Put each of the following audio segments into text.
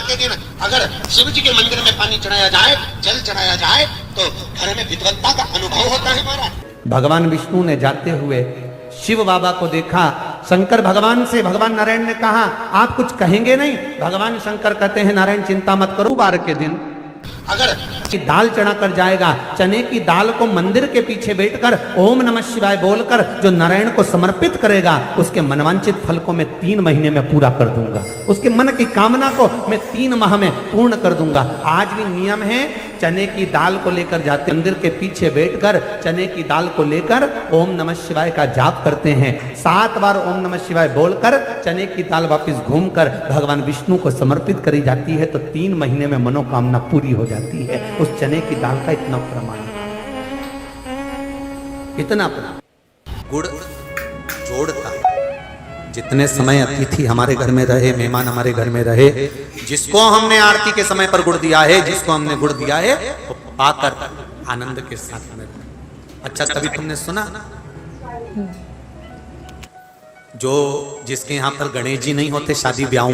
के दिन अगर शिव जी के मंदिर में पानी चढ़ाया जाए, जल चढ़ाया जाए, तो घर में विद्वत्ता का अनुभव होता है महाराज। भगवान विष्णु ने जाते हुए शिव बाबा को देखा। शंकर भगवान से, भगवान नारायण ने कहा आप कुछ कहेंगे नहीं? भगवान शंकर कहते हैं नारायण चिंता मत करो, बार के दिन अगर दाल चढ़ा कर जाएगा, चने की दाल को मंदिर के पीछे बैठकर ओम नमः शिवाय बोलकर जो नारायण को समर्पित करेगा, उसके मनवांचित फल को मैं 3 महीने में पूरा कर दूंगा, उसके मन की कामना को मैं 3 माह में पूर्ण कर दूंगा। आज भी नियम है, चने की दाल को लेकर जाते मंदिर के पीछे बैठकर चने की दाल को लेकर ओम नमः शिवाय का जाप करते हैं। 7 बार ओम नमः शिवाय बोलकर चने की दाल वापस घूमकर भगवान विष्णु को समर्पित करी जाती है, तो 3 महीने में मनोकामना पूरी हो जाती है। उस चने की दाल का इतना प्रमाण है, इतना प्रमाण। गुड़ जोड़ता है। जितने समय अतिथि हमारे घर में रहे, मेहमान हमारे घर में रहे, जिसको हमने आरती के समय पर गुड़ दिया है, जिसको हमने गुड़ दिया है, वो पाकर आनंद के साथ में। अच्छा, कभी तुमने सुना जो जिसके यहाँ पर गणेश जी नहीं होते, शादी ब्याह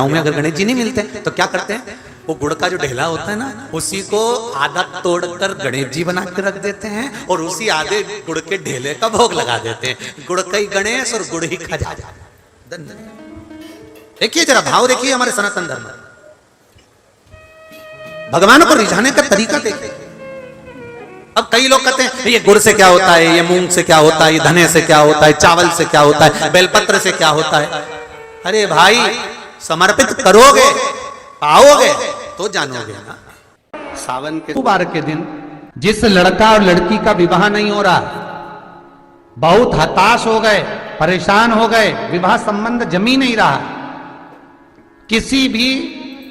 में अगर गणेश जी नहीं मिलते तो क्या करते हैं, वो गुड़ का जो ढेला होता है ना, उसी को आधा तोड़कर गणेश जी बना के रख देते हैं और उसी आधे गुड़ के ढेले का भोग लगा देते हैं। गुड़ का ही गणेश और गुड़ ही खजाना। देखिए जरा भाव देखिए हमारे सनातन धर्म में, भगवान को रिझाने का तरीका देखिए। अब कई लोग कहते हैं ये गुड़ से क्या होता है, ये मूंग से क्या होता है, ये धने से क्या होता है, चावल से क्या होता है, बेलपत्र से क्या होता है। अरे भाई, समर्पित करोगे, पाओगे तो जानोगे ना। सावन के बार के दिन जिस लड़का और लड़की का विवाह नहीं हो रहा, बहुत हताश हो गए, परेशान हो गए, विवाह संबंध जमी नहीं रहा, किसी भी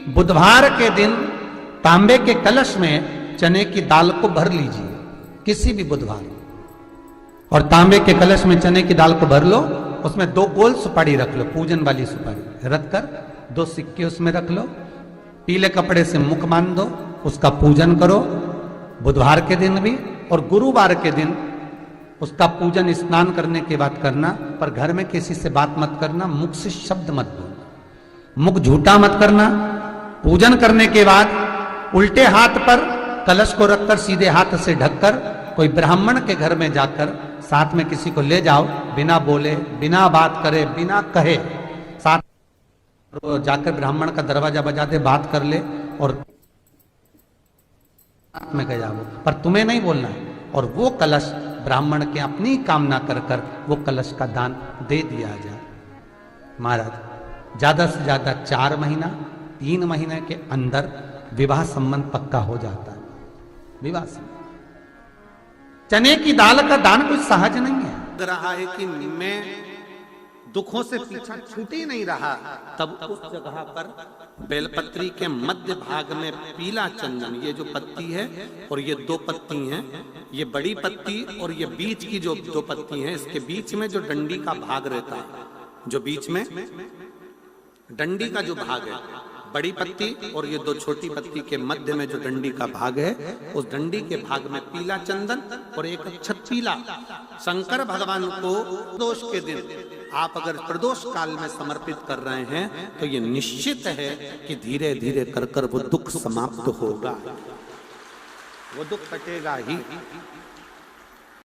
बुधवार के दिन तांबे के कलश में चने की दाल को भर लीजिए, किसी भी बुधवार, और तांबे के कलश में चने की दाल को भर लो, उसमें 2 गोल सुपारी रख लो, पूजन वाली सुपारी रख कर 2 सिक्के उसमें रख लो, पीले कपड़े से मुख बांध दो, उसका पूजन करो बुधवार के दिन भी, और गुरुवार के दिन उसका पूजन स्नान करने के बाद करना। पर घर में किसी से बात मत करना, मुख से शब्द मत बोलना, मुख झूठा मत करना। पूजन करने के बाद उल्टे हाथ पर कलश को रखकर सीधे हाथ से ढककर कोई ब्राह्मण के घर में जाकर साथ में किसी को ले जाओ, बिना बोले, बिना बात करे, बिना कहे, साथ जाकर ब्राह्मण का दरवाजा बजा दे, बात कर ले और में गया वो, पर तुम्हें नहीं बोलना है। और वो कलश ब्राह्मण के अपनी कामना कर कर वो कलश का दान दे दिया जाए। महाराज, ज्यादा से ज्यादा 4 महीना 3 महीने के अंदर विवाह संबंध पक्का हो जाता है। विवाह संबंध, चने की दाल का दान कुछ सहज नहीं है। लग रहा है कि मैं दुखों से पीछा छूट ही नहीं रहा, तब उस जगह पर बेलपत्री के मध्य भाग में पीला चंदन, ये जो पत्ती है और ये 2 पत्ती हैं, ये बड़ी पत्ती और ये बीच की जो 2 पत्ती हैं, इसके बीच में जो डंडी का भाग रहता है, जो बीच में डंडी का जो भाग है, बड़ी पत्ती और ये 2 छोटी पत्ती के मध्य में जो डंडी का भाग है, उस डंडी के भाग में पीला चंदन और एक अक्षत पीला। शंकर भगवान को प्रदोष के दिन आप अगर प्रदोष काल में समर्पित कर रहे हैं तो ये निश्चित है कि धीरे धीरे कर कर वो दुख समाप्त होगा, वो दुख कटेगा ही।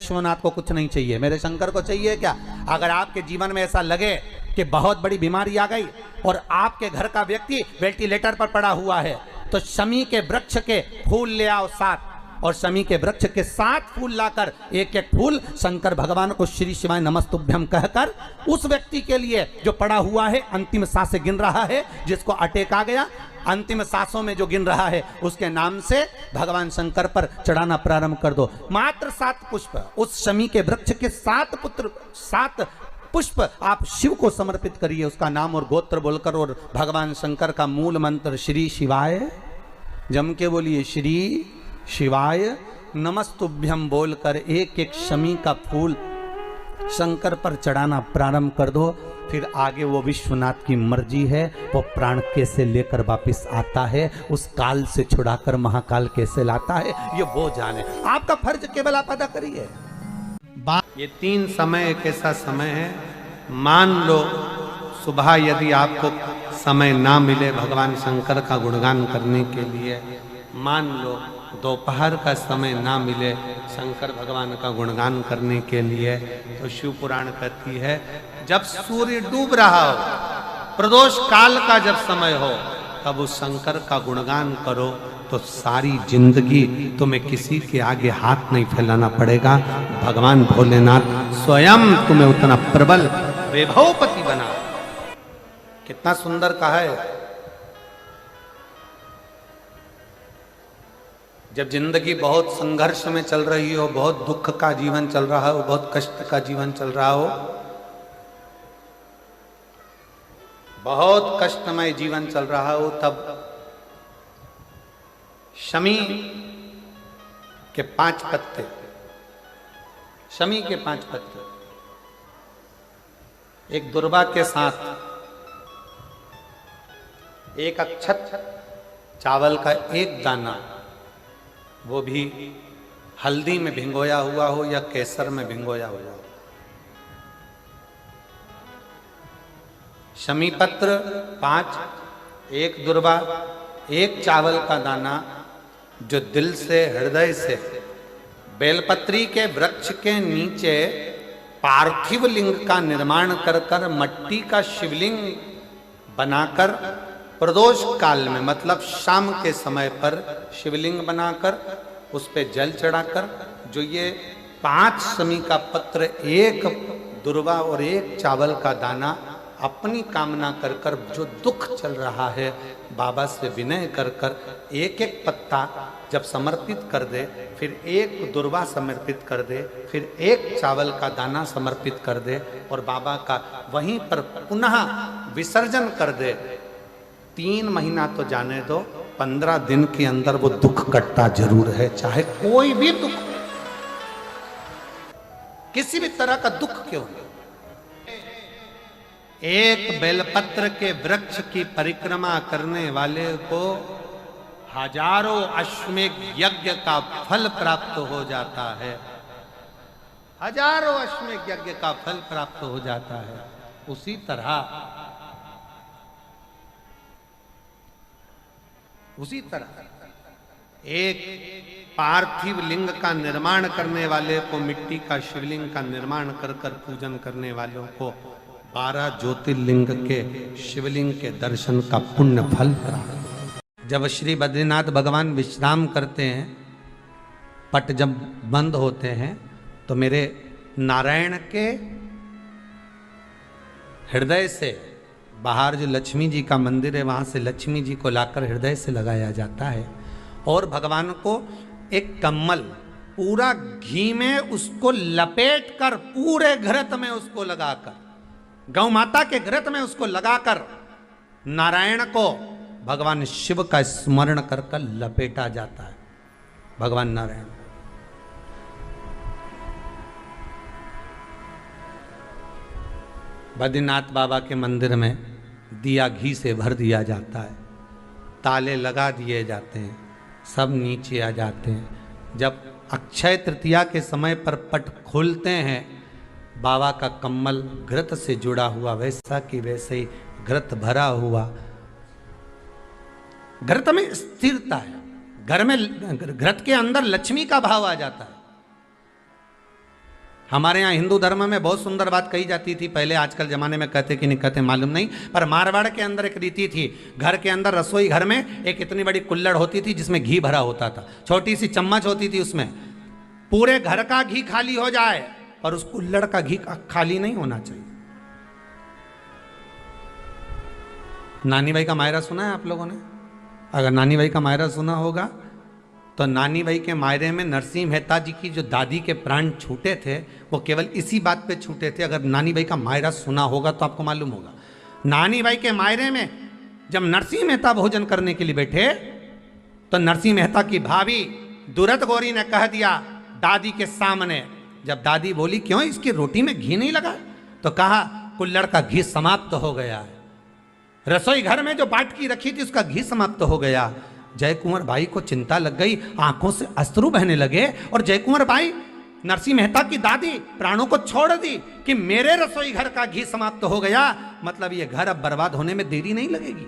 विश्वनाथ को कुछ नहीं चाहिए, मेरे शंकर को चाहिए क्या? अगर आपके जीवन में ऐसा लगे कि बहुत बड़ी बीमारी आ गई और आपके घर का व्यक्ति वेंटिलेटर पर पड़ा हुआ है, तो शमी के वृक्ष के फूल ले आओ 7, और शमी के वृक्ष के 7 फूल लाकर एक एक फूल शंकर भगवान को श्री शिवाय नमस्तुभ्यं कहकर उस व्यक्ति के लिए जो पड़ा हुआ है, अंतिम सांसें गिन रहा है, जिसको अटैक आ गया, अंतिम सांसों में जो गिन रहा है, उसके नाम से भगवान शंकर पर चढ़ाना प्रारंभ कर दो। मात्र 7 पुष्प, उस शमी के वृक्ष के 7 पुष्प आप शिव को समर्पित करिए, उसका नाम और गोत्र बोलकर, और भगवान शंकर का मूल मंत्र श्री शिवाय, जम के बोलिए श्री शिवाय नमस्तुभ्यं बोलकर एक एक शमी का फूल शंकर पर चढ़ाना प्रारंभ कर दो। फिर आगे वो विश्वनाथ की मर्जी है, वो प्राण कैसे लेकर वापिस आता है, उस काल से छुड़ाकर महाकाल कैसे लाता है, ये वो जाने। आपका फर्ज केवल आप अदा करिए। ये 3 समय एक ऐसा समय है, मान लो सुबह यदि आपको समय ना मिले भगवान शंकर का गुणगान करने के लिए, मान लो दोपहर का समय ना मिले शंकर भगवान का गुणगान करने के लिए, तो शिव पुराण कहती है जब सूर्य डूब रहा हो, प्रदोष काल का जब समय हो, तब उस शंकर का गुणगान करो तो सारी जिंदगी तुम्हें किसी के आगे हाथ नहीं फैलाना पड़ेगा। भगवान भोलेनाथ स्वयं तुम्हें उतना प्रबल वैभवपति बना। कितना सुंदर कहा है। जब जिंदगी बहुत संघर्ष में चल रही हो, बहुत दुख का जीवन चल रहा हो, बहुत कष्ट का जीवन चल रहा हो, बहुत कष्टमय जीवन चल रहा हो, तब शमी के 5 पत्ते, शमी के 5 पत्ते, एक दुर्वा के साथ एक अक्षत चावल का एक दाना, वो भी हल्दी में भिंगोया हुआ हो या केसर में भिंगोया हुआ हो, शमी पत्र 5, एक दुर्वा, एक चावल का दाना, जो दिल से हृदय से बेलपत्री के वृक्ष के नीचे पार्थिव लिंग का निर्माण कर कर मट्टी का शिवलिंग बनाकर प्रदोष काल में, मतलब शाम के समय पर शिवलिंग बनाकर उस पे जल चढ़ाकर, जो ये 5 शमी का पत्र, एक दुर्वा और एक चावल का दाना, अपनी कामना कर कर जो दुख चल रहा है बाबा से विनय कर कर एक एक पत्ता जब समर्पित कर दे, फिर एक दुर्वा समर्पित कर दे, फिर एक चावल का दाना समर्पित कर दे और बाबा का वहीं पर पुनः विसर्जन कर दे, 3 महीना तो जाने दो, 15 दिन के अंदर वो दुख कटता जरूर है, चाहे कोई भी दुख, किसी भी तरह का दुख क्यों नहीं। एक बेलपत्र के वृक्ष की परिक्रमा करने वाले को हजारों अश्वमेध यज्ञ का फल प्राप्त हो जाता है, हजारों अश्वमेध यज्ञ का फल प्राप्त हो जाता है। उसी तरह एक पार्थिव लिंग का निर्माण करने वाले को, मिट्टी का शिवलिंग का निर्माण कर कर पूजन करने वालों को 12 ज्योतिर्लिंग के शिवलिंग के दर्शन का पुण्य फल प्राप्त। जब श्री बद्रीनाथ भगवान विश्राम करते हैं, पट जब बंद होते हैं, तो मेरे नारायण के हृदय से बाहर जो लक्ष्मी जी का मंदिर है, वहां से लक्ष्मी जी को लाकर हृदय से लगाया जाता है और भगवान को एक कम्मल पूरा घी में उसको लपेट कर, पूरे घृत में उसको लगाकर, गौ माता के घृत में उसको लगाकर नारायण को भगवान शिव का स्मरण कर कर लपेटा जाता है। भगवान नारायण बद्रीनाथ बाबा के मंदिर में दिया घी से भर दिया जाता है, ताले लगा दिए जाते हैं, सब नीचे आ जाते हैं। जब अक्षय तृतीया के समय पर पट खोलते हैं, बाबा का कम्मल घृत से जुड़ा हुआ वैसा कि वैसे ही घृत भरा हुआ, घृत में स्थिरता है, घर में घृत के अंदर लक्ष्मी का भाव आ जाता है। हमारे यहाँ हिंदू धर्म में बहुत सुंदर बात कही जाती थी पहले, आजकल जमाने में कहते कि नहीं कहते मालूम नहीं, पर मारवाड़ के अंदर एक रीति थी, घर के अंदर रसोई घर में एक इतनी बड़ी कुल्हड़ होती थी जिसमें घी भरा होता था, छोटी सी चम्मच होती थी, उसमें पूरे घर का घी खाली हो जाए और उस कुल्हड़ का घी खाली नहीं होना चाहिए। नानी भाई का मायरा सुना है आप लोगों ने? अगर नानी भाई का मायरा सुना होगा तो नानी भाई के मायरे में नरसिंह मेहता जी की जो दादी के प्राण छूटे थे, वो केवल इसी बात पे छूटे थे। अगर नानी भाई का मायरा सुना होगा तो आपको मालूम होगा, नानी भाई के मायरे में जब नरसिंह मेहता भोजन करने के लिए बैठे तो नरसिंह मेहता की भाभी दुरत गौरी ने कह दिया दादी के सामने, जब दादी बोली क्यों इसकी रोटी में घी नहीं लगा, तो कहा कुल्हड़ का घी समाप्त हो गया है, रसोई घर में जो बाटकी रखी थी उसका घी समाप्त हो गया। जय कुंवर भाई को चिंता लग गई, आंखों से अश्रु बहने लगे और जय कुंवर भाई नरसिंह मेहता की दादी प्राणों को छोड़ दी कि मेरे रसोई घर का घी समाप्त हो गया, मतलब ये घर अब बर्बाद होने में देरी नहीं लगेगी।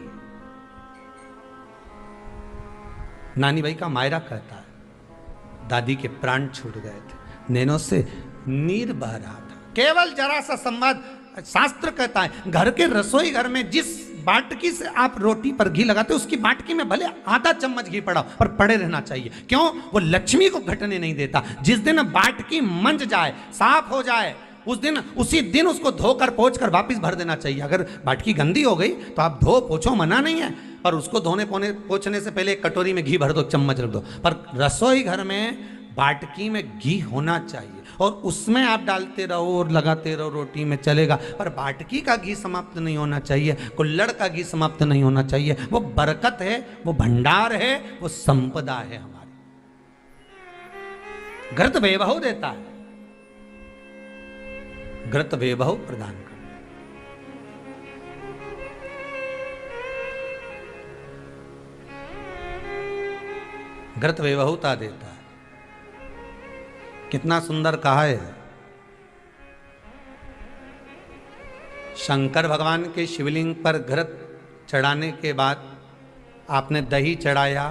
नानी भाई का मायरा कहता है, दादी के प्राण छूट गए थे, नैनों से नीर बह रहा था। केवल जरा सा संवाद। शास्त्र कहता है घर के रसोई घर में जिस बाटकी से आप रोटी पर घी लगाते उसकी बाटकी में भले आधा चम्मच घी पड़ा पर पड़े रहना चाहिए। क्यों? वो लक्ष्मी को घटने नहीं देता। जिस दिन बाटकी मंज जाए, साफ हो जाए, उसी दिन उसको धोकर पोंछ कर वापस भर देना चाहिए। अगर बाटकी गंदी हो गई तो आप धो पोछो, मना नहीं है, पर उसको धोने पोंछने से पहले एक कटोरी में घी भर दो, चम्मच रख दो। पर रसोई घर में बाटकी में घी होना चाहिए और उसमें आप डालते रहो और लगाते रहो, रोटी में चलेगा, पर बाटकी का घी समाप्त नहीं होना चाहिए, कुल्हड़ का घी समाप्त नहीं होना चाहिए। वो बरकत है, वो भंडार है, वो संपदा है हमारी। घृत वैभव देता है, घृत वैभव प्रदान करता है। घृत वैभवता देता है। कितना सुंदर कहा है। शंकर भगवान के शिवलिंग पर घृत चढ़ाने के बाद आपने दही चढ़ाया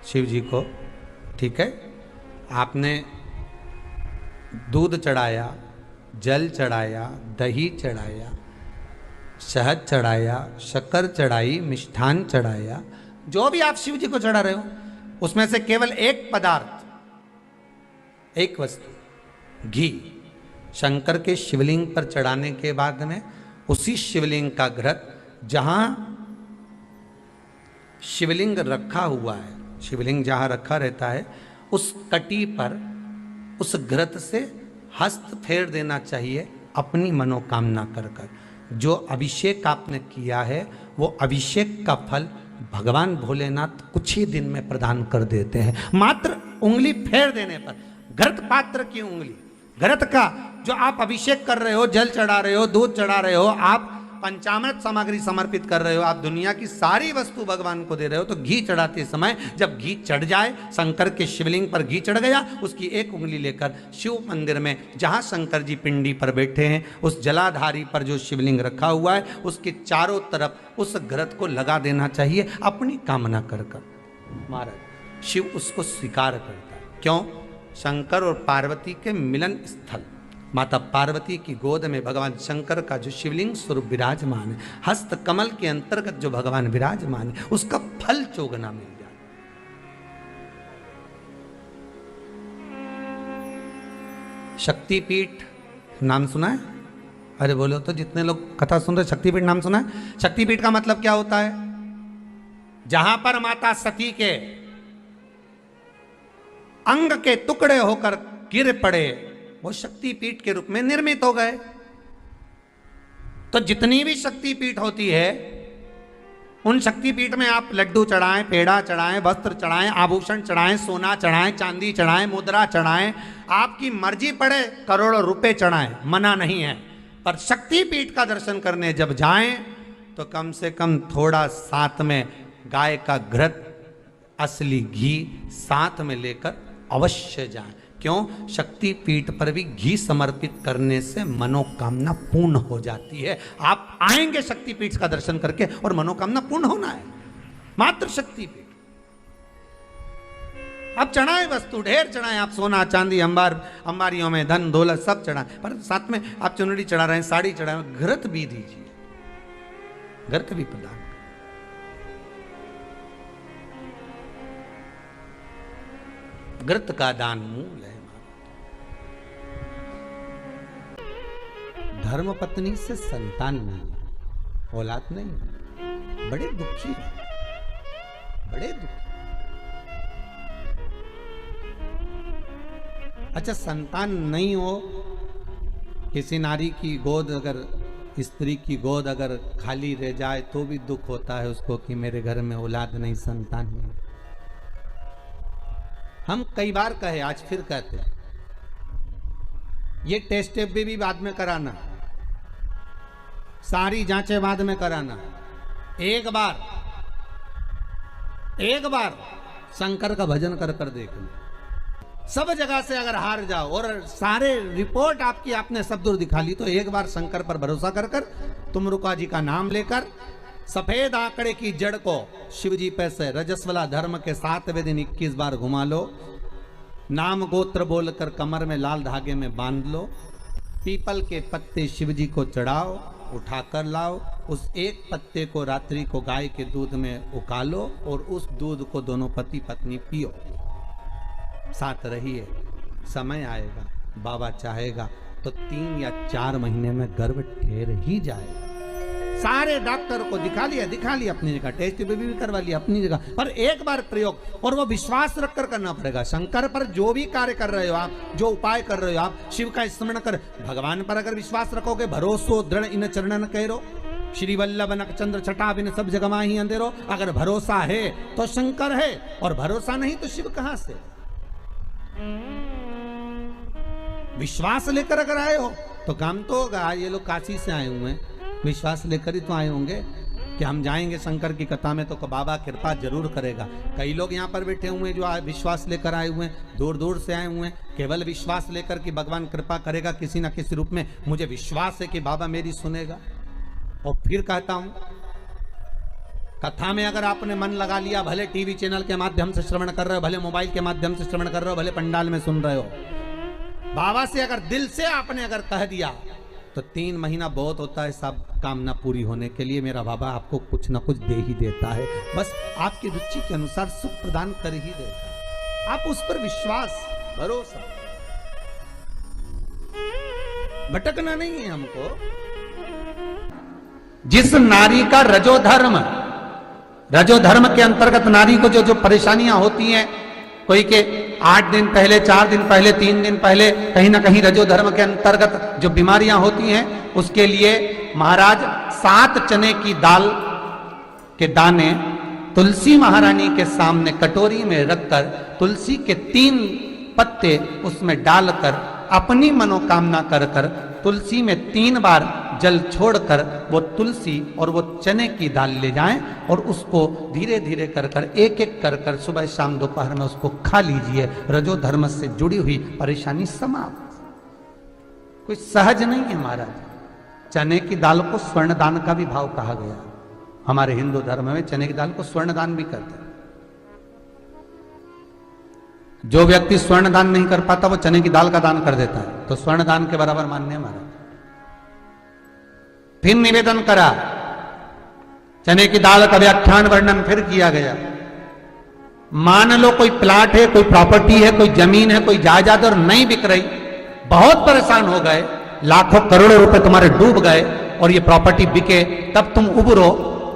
शिव जी को, ठीक है, आपने दूध चढ़ाया, जल चढ़ाया, दही चढ़ाया, शहद चढ़ाया, शक्कर चढ़ाई, मिष्ठान चढ़ाया, जो भी आप शिव जी को चढ़ा रहे हो उसमें से केवल एक पदार्थ, एक वस्तु, घी, शंकर के शिवलिंग पर चढ़ाने के बाद में उसी शिवलिंग का घृत, जहां शिवलिंग रखा हुआ है, शिवलिंग जहां रखा रहता है, उस कटी पर उस घृत से हस्त फेर देना चाहिए अपनी मनोकामना कर कर। जो अभिषेक आपने किया है वो अभिषेक का फल भगवान भोलेनाथ कुछ ही दिन में प्रदान कर देते हैं। मात्र उंगली फेर देने पर, घृत पात्र की उंगली, घृत का जो आप अभिषेक कर रहे हो, जल चढ़ा रहे हो, दूध चढ़ा रहे हो, आप पंचामृत सामग्री समर्पित कर रहे हो, आप दुनिया की सारी वस्तु भगवान को दे रहे हो, तो घी चढ़ाते समय जब घी चढ़ जाए, शंकर के शिवलिंग पर घी चढ़ गया, उसकी एक उंगली लेकर शिव मंदिर में जहां शंकर जी पिंडी पर बैठे हैं, उस जलाधारी पर जो शिवलिंग रखा हुआ है उसके चारों तरफ उस घृत को लगा देना चाहिए अपनी कामना कर कर। महाराज शिव उसको स्वीकार करता है। क्यों? शंकर और पार्वती के मिलन स्थल, माता पार्वती की गोद में भगवान शंकर का जो शिवलिंग स्वरूप विराजमान है, हस्त कमल के अंतर्गत जो भगवान विराजमान है, उसका फल चोगना मिल जाए। शक्तिपीठ नाम सुना है? अरे बोलो तो, जितने लोग कथा सुन रहे, शक्तिपीठ नाम सुना है? शक्तिपीठ का मतलब क्या होता है? जहां पर माता सती के अंग के टुकड़े होकर गिर पड़े, वो शक्तिपीठ के रूप में निर्मित हो गए। तो जितनी भी शक्तिपीठ होती है, उन शक्तिपीठ में आप लड्डू चढ़ाएं, पेड़ा चढ़ाएं, वस्त्र चढ़ाएं, आभूषण चढ़ाएं, सोना चढ़ाएं, चांदी चढ़ाएं, मुद्रा चढ़ाएं, आपकी मर्जी पड़े करोड़ों रुपए चढ़ाएं, मना नहीं है। पर शक्तिपीठ का दर्शन करने जब जाएं तो कम से कम थोड़ा साथ में गाय का घृत, असली घी साथ में लेकर अवश्य जाएं। क्यों? शक्तिपीठ पर भी घी समर्पित करने से मनोकामना पूर्ण हो जाती है। आप आएंगे शक्तिपीठ का दर्शन करके और मनोकामना पूर्ण होना है। मात्र शक्तिपीठ। आप चढ़ाएं वस्तु, ढेर चढ़ाएं, आप सोना चांदी, अंबारियों में धन दौलत सब चढ़ाएं, पर साथ में आप चुनरी चढ़ा रहे हैं, साड़ी चढ़ाएं, घृत भी दीजिए, घृत भी प्रदान। घृत का दान मूल है। धर्म पत्नी से संतान नहीं, औलाद नहीं, बड़े दुखी है, बड़े दुखी। अच्छा, संतान नहीं हो, किसी नारी की गोद, अगर स्त्री की गोद अगर खाली रह जाए तो भी दुख होता है उसको कि मेरे घर में औलाद नहीं, संतान नहीं। हम कई बार कहे, आज फिर कहते हैं, ये टेस्ट भी बाद में कराना, सारी जांचें बाद में कराना। एक बार शंकर का भजन कर कर देख लो, सब जगह से अगर हार जाओ और सारे रिपोर्ट आपकी आपने सब दूर दिखा ली, तो एक बार शंकर पर भरोसा कर कर तुम रुका जी का नाम लेकर सफेद आंकड़े की जड़ को शिवजी पे से रजस्वला धर्म के 7वें दिन 21 बार घुमा लो, नाम गोत्र बोलकर कमर में लाल धागे में बांध लो, पीपल के पत्ते शिवजी को चढ़ाओ, उठाकर लाओ, उस एक पत्ते को रात्रि को गाय के दूध में उकालो और उस दूध को दोनों पति पत्नी पियो, साथ रहिए। समय आएगा, बाबा चाहेगा तो 3 या 4 महीने में गर्भ ठहर ही जाएगा। सारे डॉक्टर को दिखा लिया अपनी जगह, टेस्ट भी करवा लिया अपनी जगह, पर एक बार प्रयोग, और वो विश्वास रखकर करना पड़ेगा। शंकर पर जो भी कार्य कर रहे हो आप, जो उपाय कर रहे हो आप, शिव का स्मरण कर, भगवान पर अगर विश्वास रखोगे, भरोसो दृढ़ इन चरणन कहो, श्री वल्लभ नक चंद्र छटा बिन सब जगह माही अंधेरो। अगर भरोसा है तो शंकर है, और भरोसा नहीं तो शिव कहां से। विश्वास लेकर अगर आए हो तो काम तो होगा। ये लोग काशी से आए हुए हैं, विश्वास लेकर ही तो आए होंगे कि हम जाएंगे शंकर की कथा में तो बाबा कृपा जरूर करेगा। कई लोग यहाँ पर बैठे हुए हैं जो विश्वास लेकर आए हुए हैं, दूर दूर से आए हुए हैं, केवल विश्वास लेकर कि भगवान कृपा करेगा किसी ना किसी रूप में, मुझे विश्वास है कि बाबा मेरी सुनेगा। और फिर कहता हूं, कथा में अगर आपने मन लगा लिया, भले टीवी चैनल के माध्यम से श्रवण कर रहे हो, भले मोबाइल के माध्यम से श्रवण कर रहे हो, भले पंडाल में सुन रहे हो, बाबा से अगर दिल से आपने अगर कह दिया तो 3 महीना बहुत होता है सब कामना पूरी होने के लिए। मेरा बाबा आपको कुछ ना कुछ दे ही देता है, बस आपकी रुचि के अनुसार सुख प्रदान कर ही देता है। आप उस पर विश्वास, भरोसा, भटकना नहीं है हमको। जिस नारी का रजोधर्म के अंतर्गत नारी को जो जो परेशानियां होती हैं, कोई के 8 दिन पहले, 4 दिन पहले, 3 दिन पहले कहीं ना कहीं रजोधर्म के अंतर्गत जो बीमारियां होती हैं, उसके लिए महाराज 7 चने की दाल के दाने तुलसी महारानी के सामने कटोरी में रखकर तुलसी के 3 पत्ते उसमें डालकर अपनी मनोकामना कर कर तुलसी में 3 बार जल छोड़कर वो तुलसी और वो चने की दाल ले जाएं और उसको धीरे धीरे कर कर एक एक कर कर सुबह शाम दोपहर में उसको खा लीजिए। रजोधर्म से जुड़ी हुई परेशानी समाप्त। कोई सहज नहीं है महाराज। चने की दाल को स्वर्ण दान का भी भाव कहा गया। हमारे हिंदू धर्म में चने की दाल को स्वर्ण दान भी करते हैं। जो व्यक्ति स्वर्ण दान नहीं कर पाता वो चने की दाल का दान कर देता है, तो स्वर्ण दान के बराबर मान्य है महाराज। फिर निवेदन करा, चने की दाल का व्याख्यान वर्णन फिर किया गया। मान लो कोई प्लाट है, कोई प्रॉपर्टी है, कोई जमीन है, कोई जायदाद और नहीं बिक रही, बहुत परेशान हो गए, लाखों करोड़ों रुपए तुम्हारे डूब गए और ये प्रॉपर्टी बिके, तब तुम उबरो,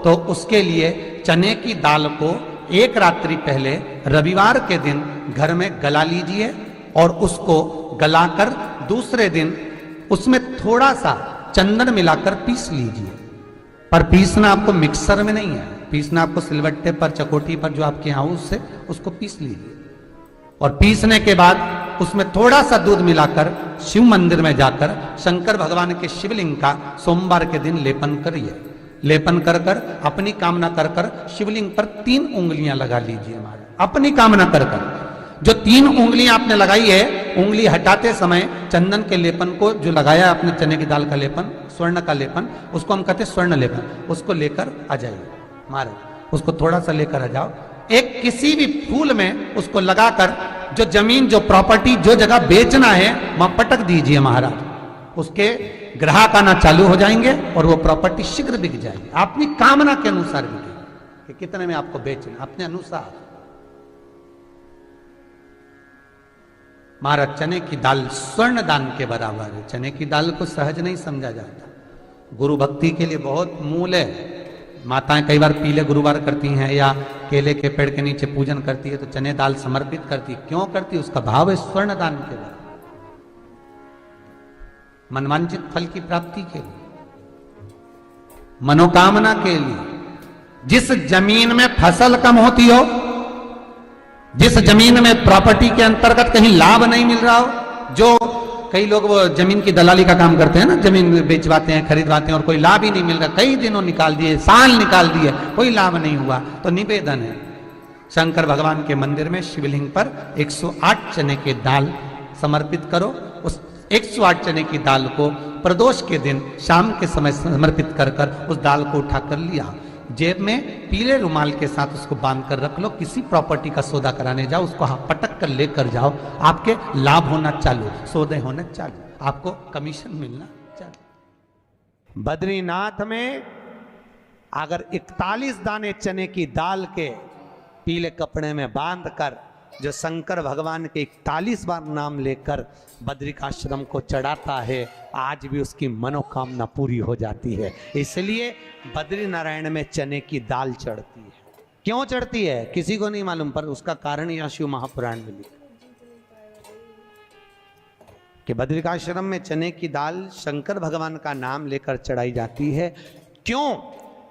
तो उसके लिए चने की दाल को एक रात्रि पहले रविवार के दिन घर में गला लीजिए और उसको गलाकर दूसरे दिन उसमें थोड़ा सा चंदन मिलाकर पीस लीजिए। पर पीसना आपको मिक्सर में नहीं है, पीसना आपको सिलबट्टे पर, चकोटी पर जो आपके यहाँ उससे उसको पीस लीजिए। और पीसने के बाद उसमें थोड़ा सा दूध मिलाकर शिव मंदिर में जाकर शंकर भगवान के शिवलिंग का सोमवार के दिन लेपन करिए। लेपन कर कर अपनी कामना कर कर शिवलिंग पर 3 उंगलियां लगा लीजिए महाराज, अपनी कामना कर कर। जो 3 उंगलियां आपने लगाई है, उंगली हटाते समय चंदन के लेपन को जो लगाया आपने, चने की दाल का लेपन, स्वर्ण का लेपन, उसको हम कहते हैं स्वर्ण लेपन, उसको लेकर आ जाइए महाराज। उसको थोड़ा सा लेकर आ जाओ, एक किसी भी फूल में उसको लगाकर जो जमीन, जो प्रॉपर्टी, जो जगह बेचना है वहां पटक दीजिए महाराज। उसके ग्राहक आना चालू हो जाएंगे और वो प्रॉपर्टी शीघ्र बिक जाएगी। अपनी कामना के अनुसार बिकेगी कि कितने में आपको बेचना, अपने अनुसार। महाराज चने की दाल स्वर्ण दान के बराबर है। चने की दाल को सहज नहीं समझा जाता, गुरु भक्ति के लिए बहुत मूल है। माताएं कई बार पीले गुरुवार करती हैं या केले के पेड़ के नीचे पूजन करती है तो चने दाल समर्पित करती है। क्यों करती है? उसका भाव है स्वर्ण दान के बराबर, मनवांचित फल की प्राप्ति के लिए, मनोकामना के लिए। जिस जमीन में फसल कम होती हो, जिस जमीन में प्रॉपर्टी के अंतर्गत कहीं लाभ नहीं मिल रहा हो, जो कई लोग वो जमीन की दलाली का काम करते हैं ना, जमीन बेचवाते हैं, खरीदवाते हैं और कोई लाभ ही नहीं मिल रहा, कई दिनों निकाल दिए, साल निकाल दिए, कोई लाभ नहीं हुआ, तो निवेदन है शंकर भगवान के मंदिर में शिवलिंग पर 108 चने के दाल समर्पित करो। उस 108 चने की दाल को प्रदोष के दिन शाम के समय समर्पित कर कर उस दाल को उठाकर लिया, जेब में पीले रुमाल के साथ उसको बांध कर रख लो। किसी प्रॉपर्टी का सौदा कराने जाओ, उसको पटक कर लेकर जाओ, आपके लाभ होना चालू, सौदे होने चालू, आपको कमीशन मिलना चालू। बद्रीनाथ में अगर 41 दाने चने की दाल के पीले कपड़े में बांध कर जो शंकर भगवान के 41 बार नाम लेकर बद्रिकाश्रम को चढ़ाता है, आज भी उसकी मनोकामना पूरी हो जाती है। इसलिए बद्री नारायण में चने की दाल चढ़ती है। क्यों चढ़ती है किसी को नहीं मालूम, पर उसका कारण यह शिव महापुराण में लिखा कि बद्रिकाश्रम में चने की दाल शंकर भगवान का नाम लेकर चढ़ाई जाती है। क्यों?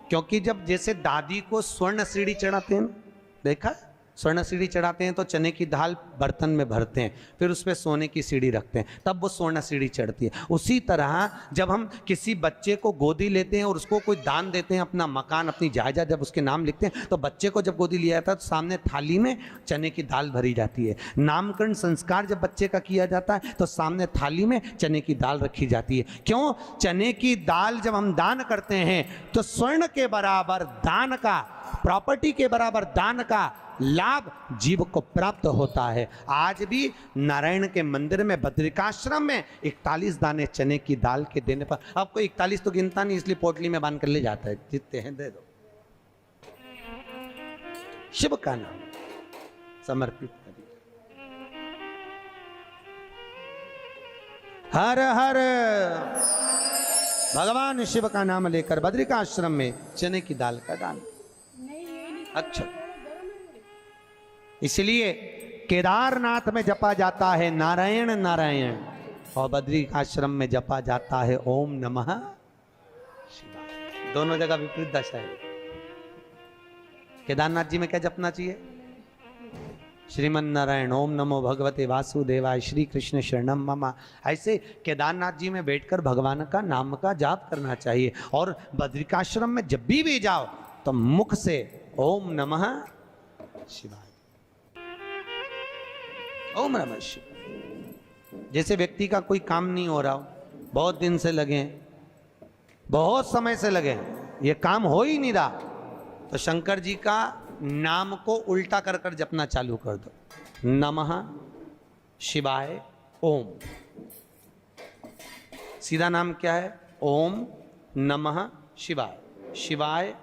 क्योंकि जब जैसे दादी को स्वर्ण सीढ़ी चढ़ाते हैं, देखा स्वर्ण सीढ़ी चढ़ाते हैं तो चने की दाल बर्तन में भरते हैं, फिर उस पर सोने की सीढ़ी रखते हैं, तब वो स्वर्ण सीढ़ी चढ़ती है। उसी तरह जब हम किसी बच्चे को गोदी लेते हैं और उसको कोई दान देते हैं, अपना मकान अपनी जायदाद जब उसके नाम लिखते हैं, तो बच्चे को जब गोदी लिया जाता है तो सामने थाली में चने की दाल भरी जाती है। नामकरण संस्कार जब बच्चे का किया जाता है तो सामने थाली में चने की दाल रखी जाती है। क्यों? चने की दाल जब हम दान करते हैं तो स्वर्ण के बराबर दान का, प्रॉपर्टी के बराबर दान का लाभ जीव को प्राप्त होता है। आज भी नारायण के मंदिर में बद्रिकाश्रम में 41 दाने चने की दाल के देने पर, आपको 41 तो गिनता नहीं इसलिए पोटली में बांध कर ले जाता है, जितने हैं दे दो, शिव का नाम समर्पित करिए। हर हर भगवान शिव का नाम लेकर बद्रिकाश्रम में चने की दाल का दान। अच्छा, इसलिए केदारनाथ में जपा जाता है नारायण नारायण और बद्रिकाश्रम में जपा जाता है ओम नमः शिवाय। दोनों जगह विपरीत दशा है। केदारनाथ जी में क्या जपना चाहिए? श्रीमन नारायण, ओम नमो भगवते वासुदेवाय, श्री कृष्ण शरणम मम। ऐसे केदारनाथ जी में बैठकर भगवान का नाम का जाप करना चाहिए। और बद्रिकाश्रम में जब भी जाओ तो मुख से ओम नमः शिवाय, ओम नमः शिवाय। जैसे व्यक्ति का कोई काम नहीं हो रहा हो, बहुत दिन से लगे, बहुत समय से लगे, ये काम हो ही नहीं रहा, तो शंकर जी का नाम को उल्टा कर कर जपना चालू कर दो। नमः शिवाय ओम। सीधा नाम क्या है? ओम नमः शिवाय, शिवाय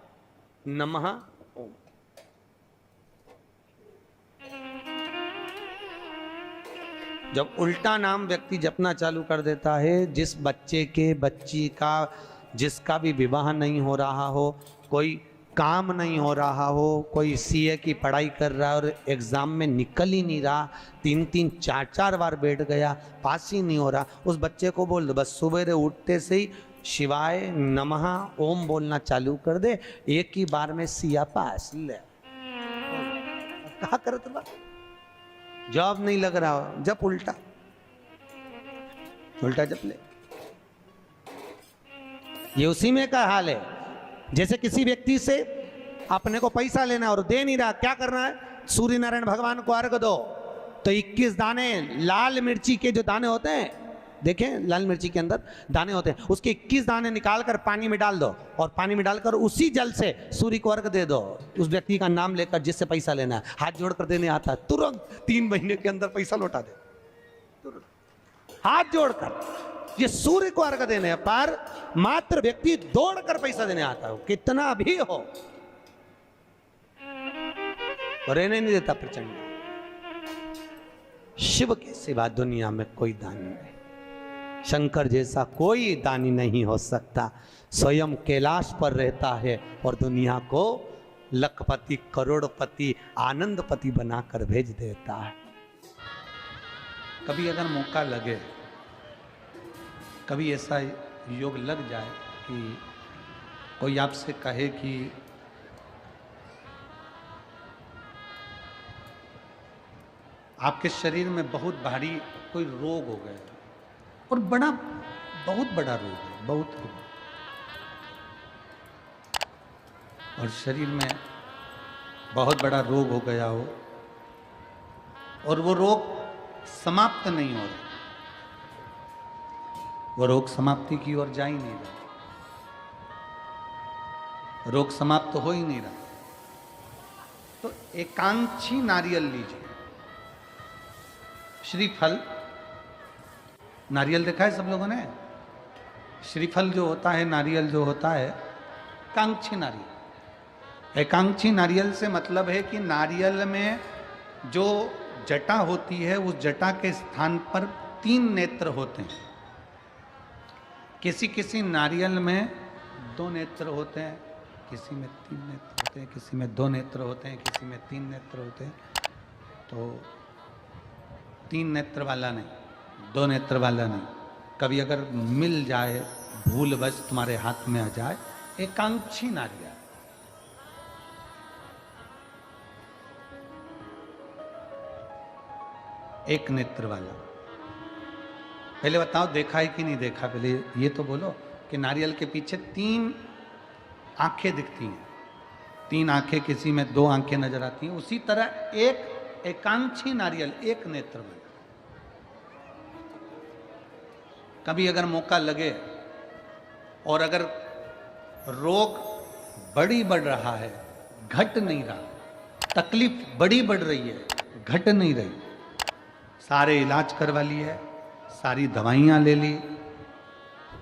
नमः ओम। जब उल्टा नाम व्यक्ति जपना चालू कर देता है, जिस बच्चे के, बच्ची का, जिसका भी विवाह नहीं हो रहा हो, कोई काम नहीं हो रहा हो, कोई सीए की पढ़ाई कर रहा है और एग्ज़ाम में निकल ही नहीं रहा, 3-3 4-4 बार बैठ गया, पास ही नहीं हो रहा, उस बच्चे को बोल दो बस सुबह उठते से ही शिवाय नमः ओम बोलना चालू कर दे, एक ही बार में सिया पास ले। कहा करत बा, जॉब नहीं लग रहा हो, जब उल्टा उल्टा जप ले। ये उसी में का हाल है। जैसे किसी व्यक्ति से अपने को पैसा लेना और दे नहीं रहा, क्या करना है? सूर्य नारायण भगवान को अर्घ दो। तो 21 दाने लाल मिर्ची के जो दाने होते हैं, देखें लाल मिर्ची के अंदर दाने होते हैं, उसके 21 दाने निकालकर पानी में डाल दो और पानी में डालकर उसी जल से सूर्य को अर्घ दे दो। उस व्यक्ति का नाम लेकर जिससे पैसा लेना है, हाथ जोड़कर देने आता है, तुरंत 3 महीने के अंदर पैसा लौटा दे, तुरंत हाथ जोड़कर। ये सूर्य को अर्घ देने पर मात्र व्यक्ति दौड़कर पैसा देने आता है, कितना भी हो, रहने नहीं देता प्रचंड। शिव के सिवा दुनिया में कोई दानी नहीं, शंकर जैसा कोई दानी नहीं हो सकता। स्वयं कैलाश पर रहता है और दुनिया को लखपति, करोड़पति, आनंदपति बनाकर भेज देता है। कभी अगर मौका लगे, कभी ऐसा योग लग जाए कि कोई आपसे कहे कि आपके शरीर में बहुत भारी कोई रोग हो गया और बहुत बड़ा रोग है, बहुत रोग, और शरीर में बहुत बड़ा रोग हो गया हो और वो रोग समाप्त नहीं हो रहा, वो रोग समाप्ति की ओर जा ही नहीं रहा, रोग समाप्त हो ही नहीं रहा, तो एकांक्षी नारियल लीजिए। श्रीफल, नारियल देखा है सब लोगों ने? श्रीफल जो होता है, नारियल जो होता है, एकांक्षी नारियल। एकांक्षी नारियल से मतलब है कि नारियल में जो जटा होती है उस जटा के स्थान पर 3 नेत्र होते हैं। किसी किसी नारियल में 2 नेत्र होते हैं, किसी में 3 नेत्र होते हैं, किसी में 2 नेत्र होते हैं, किसी में 3 नेत्र होते हैं। तो 3 नेत्र वाला नहीं, 2 नेत्र वाला नहीं, कभी अगर मिल जाए, भूलवश तुम्हारे हाथ में आ जाए, एकांक्षी नारियल। एक नेत्र वाला। पहले बताओ देखा है कि नहीं देखा? पहले ये तो बोलो कि नारियल के पीछे 3 आंखें दिखती हैं, 3 आंखें, किसी में 2 आंखें नजर आती हैं। उसी तरह एक एकांक्षी नारियल, एक नेत्र वाला। कभी अगर मौका लगे और अगर रोग बढ़ रहा है, घट नहीं रहा, तकलीफ बढ़ रही है, घट नहीं रही, सारे इलाज करवा लिए, सारी दवाइयाँ ले ली,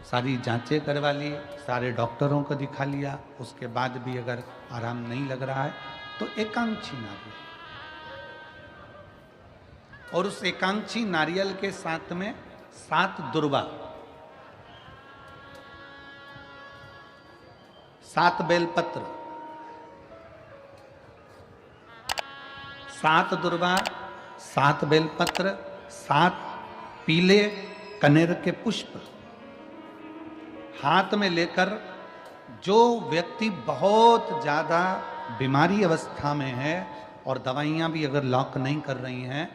सारी जांचें करवा ली, सारे डॉक्टरों को दिखा लिया, उसके बाद भी अगर आराम नहीं लग रहा है तो एकांक्षी नारियल। और उस एकांक्षी नारियल के साथ में 7 दुर्वा, 7 बेलपत्र, 7 दुर्वा, 7 बेलपत्र, 7 पीले कनेर के पुष्प हाथ में लेकर, जो व्यक्ति बहुत ज्यादा बीमारी अवस्था में है और दवाइयां भी अगर लॉक नहीं कर रही हैं,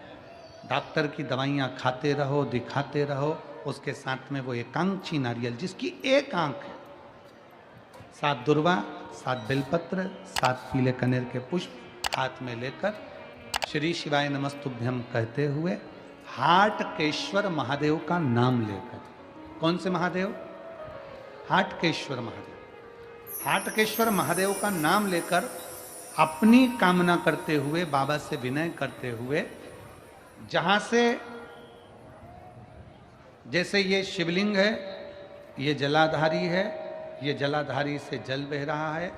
डॉक्टर की दवाइयां खाते रहो, दिखाते रहो, उसके साथ में वो एकांक्षी नारियल जिसकी एक आंख है, 7 दुर्वा, 7 बेलपत्र, 7 पीले कनेर के पुष्प हाथ में लेकर श्री शिवाय नमस्तुभ्यम कहते हुए हाटकेश्वर महादेव का नाम लेकर। कौन से महादेव? हाटकेश्वर महादेव। हाटकेश्वर महादेव का नाम लेकर अपनी कामना करते हुए, बाबा से विनय करते हुए, जहां से, जैसे ये शिवलिंग है, ये जलाधारी है, ये जलाधारी से जल बह रहा है,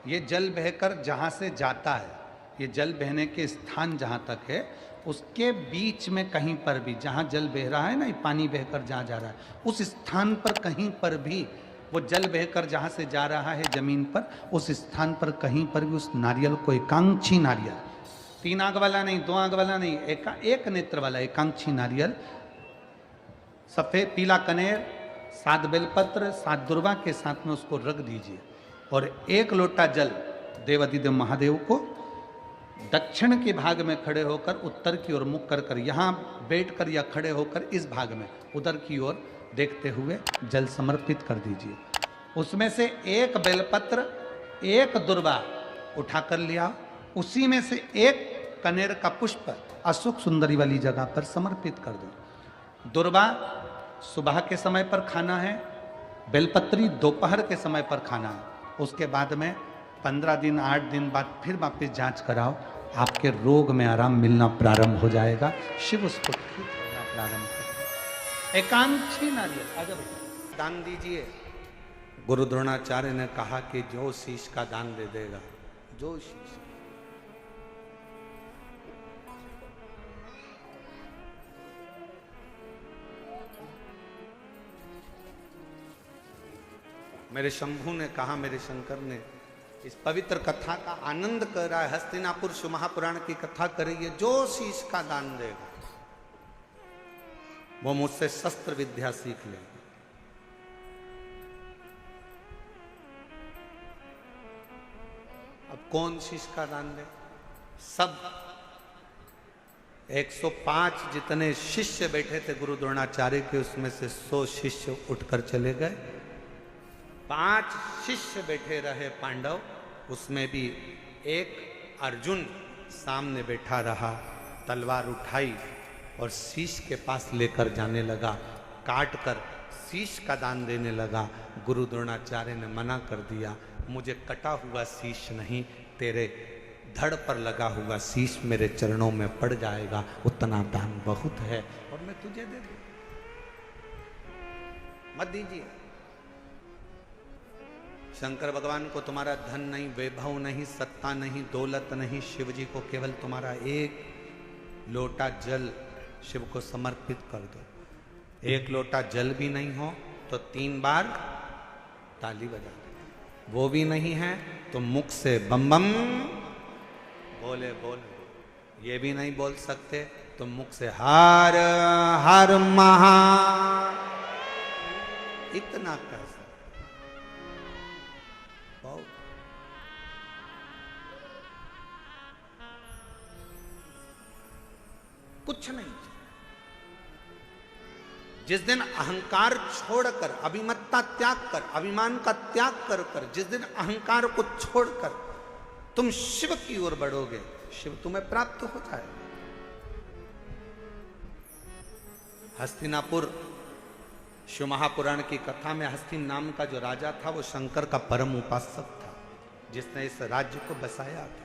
ये जल बहकर जहां से जाता है, ये जल बहने के स्थान जहां तक है, उसके बीच में कहीं पर भी, जहां जल बह रहा है ना, ये पानी बहकर जहां जा रहा है, उस स्थान पर कहीं पर भी, वो जल बहकर जहां से जा रहा है जमीन पर, उस स्थान पर कहीं पर भी उस नारियल को, एकांक्षी नारियल, 3 आंख वाला नहीं, 2 आंख वाला नहीं, एक नेत्र वाला एकांक्षी नारियल, सफेद पीला कनेर, 7 बेलपत्र, 7 दुर्वा के साथ में उसको रख दीजिए और 1 लोटा जल देवाधिदेव महादेव को दक्षिण के भाग में खड़े होकर, उत्तर की ओर मुख कर कर, यहाँ बैठकर या खड़े होकर इस भाग में उधर की ओर देखते हुए जल समर्पित कर दीजिए। उसमें से 1 बेलपत्र, 1 दुर्वा उठा कर लिया, उसी में से 1 कनेर का पुष्प अशोक सुंदरी वाली जगह पर समर्पित कर दो। दुर्वा सुबह के समय पर खाना है, बेलपत्री दोपहर के समय पर खाना है। उसके बाद में 15 दिन 8 दिन बाद फिर वापस जांच कराओ, आपके रोग में आराम मिलना प्रारंभ हो जाएगा। शिव उसको ठीक होना प्रारंभ कर। एकांक्षी नारियल आजा बेटा दान दीजिए। गुरु द्रोणाचार्य ने कहा कि जो शीश का दान दे देगा, जो शीश, मेरे शंभू ने कहा, मेरे शंकर ने, इस पवित्र कथा का आनंद कर रहा है, हस्तिनापुर महापुराण की कथा कर रही है, जो शीश का दान देगा वो मुझसे शस्त्र विद्या सीख लेगा। अब कौन शीश का दान दे? सब 105 जितने शिष्य बैठे थे गुरु द्रोणाचार्य के, उसमें से 100 शिष्य उठकर चले गए। 5 शिष्य बैठे रहे पांडव, उसमें भी एक अर्जुन सामने बैठा रहा, तलवार उठाई और शीश के पास लेकर जाने लगा, काट कर शीश का दान देने लगा। गुरु द्रोणाचार्य ने मना कर दिया, मुझे कटा हुआ शीश नहीं, तेरे धड़ पर लगा हुआ शीश मेरे चरणों में पड़ जाएगा, उतना दान बहुत है और मैं तुझे दे दूं, मत दीजिए। शंकर भगवान को तुम्हारा धन नहीं, वैभव नहीं, सत्ता नहीं, दौलत नहीं, शिव जी को केवल तुम्हारा एक लोटा जल शिव को समर्पित कर दो। एक लोटा जल भी नहीं हो तो 3 बार ताली बजा दो, वो भी नहीं है तो मुख से बम बम बोले बोले, ये भी नहीं बोल सकते तो मुख से हर हर महा, इतना कर सकते बहुत। कुछ नहीं। जिस दिन अहंकार छोड़कर, अभिमत्ता त्याग कर, अभिमान का त्याग कर कर, जिस दिन अहंकार को छोड़कर तुम शिव की ओर बढ़ोगे, शिव तुम्हें प्राप्त हो जाएगा। हस्तिनापुर शिव महापुराण की कथा में हस्तिन नाम का जो राजा था वो शंकर का परम उपासक था, जिसने इस राज्य को बसाया था।